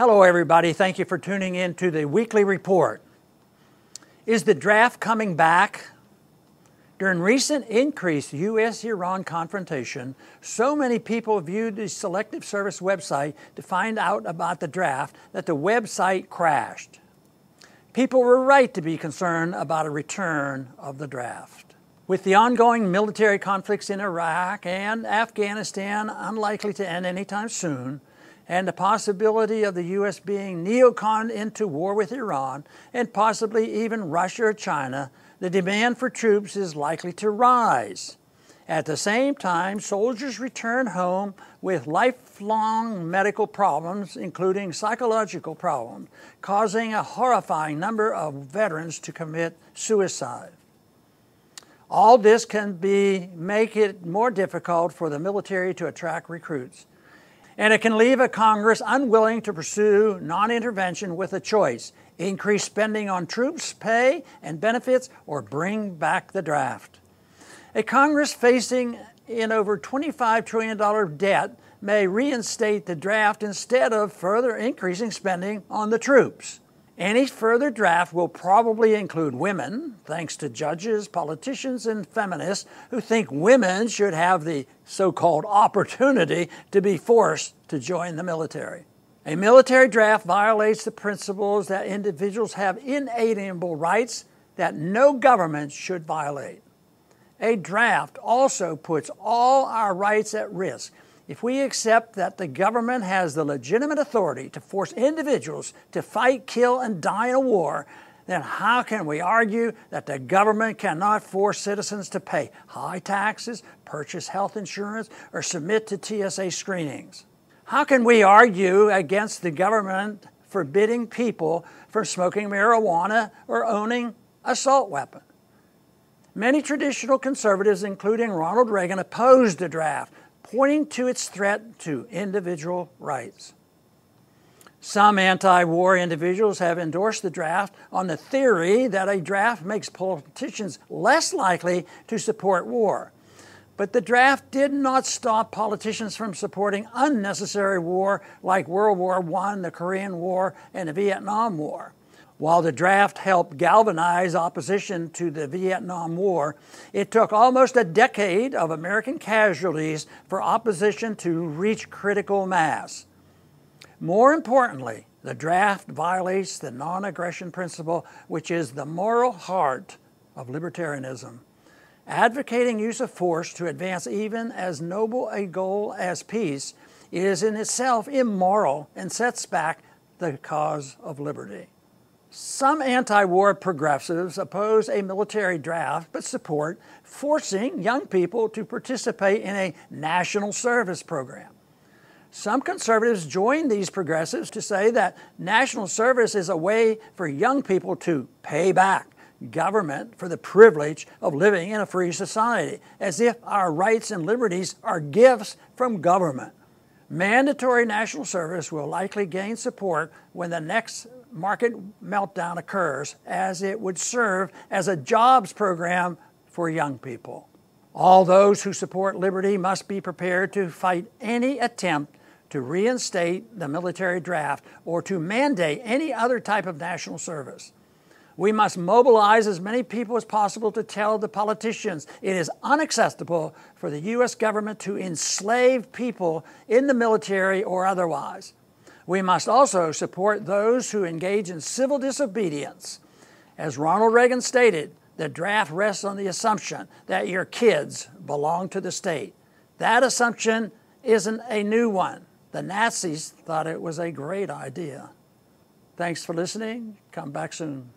Hello everybody, thank you for tuning in to the weekly report. Is the draft coming back? During recent increased U.S.-Iran confrontation, so many people viewed the Selective Service website to find out about the draft that the website crashed. People were right to be concerned about a return of the draft. With the ongoing military conflicts in Iraq and Afghanistan unlikely to end anytime soon, and the possibility of the U.S. being neoconned into war with Iran, and possibly even Russia or China, the demand for troops is likely to rise. At the same time, soldiers return home with lifelong medical problems, including psychological problems, causing a horrifying number of veterans to commit suicide. All this can make it more difficult for the military to attract recruits. And it can leave a Congress unwilling to pursue non-intervention with a choice: increase spending on troops, pay, and benefits, or bring back the draft. A Congress facing in over $25 trillion debt may reinstate the draft instead of further increasing spending on the troops. Any further draft will probably include women, thanks to judges, politicians, and feminists who think women should have the so-called opportunity to be forced to join the military. A military draft violates the principles that individuals have inalienable rights that no government should violate. A draft also puts all our rights at risk. If we accept that the government has the legitimate authority to force individuals to fight, kill, and die in a war, then how can we argue that the government cannot force citizens to pay high taxes, purchase health insurance, or submit to TSA screenings? How can we argue against the government forbidding people from smoking marijuana or owning an assault weapon? Many traditional conservatives, including Ronald Reagan, opposed the draft, pointing to its threat to individual rights. Some anti-war individuals have endorsed the draft on the theory that a draft makes politicians less likely to support war. But the draft did not stop politicians from supporting unnecessary war like World War I, the Korean War, and the Vietnam War. While the draft helped galvanize opposition to the Vietnam War, it took almost a decade of American casualties for opposition to reach critical mass. More importantly, the draft violates the non-aggression principle, which is the moral heart of libertarianism. Advocating use of force to advance even as noble a goal as peace is in itself immoral and sets back the cause of liberty. Some anti-war progressives oppose a military draft but support forcing young people to participate in a national service program. Some conservatives join these progressives to say that national service is a way for young people to pay back government for the privilege of living in a free society, as if our rights and liberties are gifts from government. Mandatory national service will likely gain support when the next market meltdown occurs, as it would serve as a jobs program for young people. All those who support liberty must be prepared to fight any attempt to reinstate the military draft or to mandate any other type of national service. We must mobilize as many people as possible to tell the politicians it is unacceptable for the U.S. government to enslave people in the military or otherwise. We must also support those who engage in civil disobedience. As Ronald Reagan stated, the draft rests on the assumption that your kids belong to the state. That assumption isn't a new one. The Nazis thought it was a great idea. Thanks for listening. Come back soon.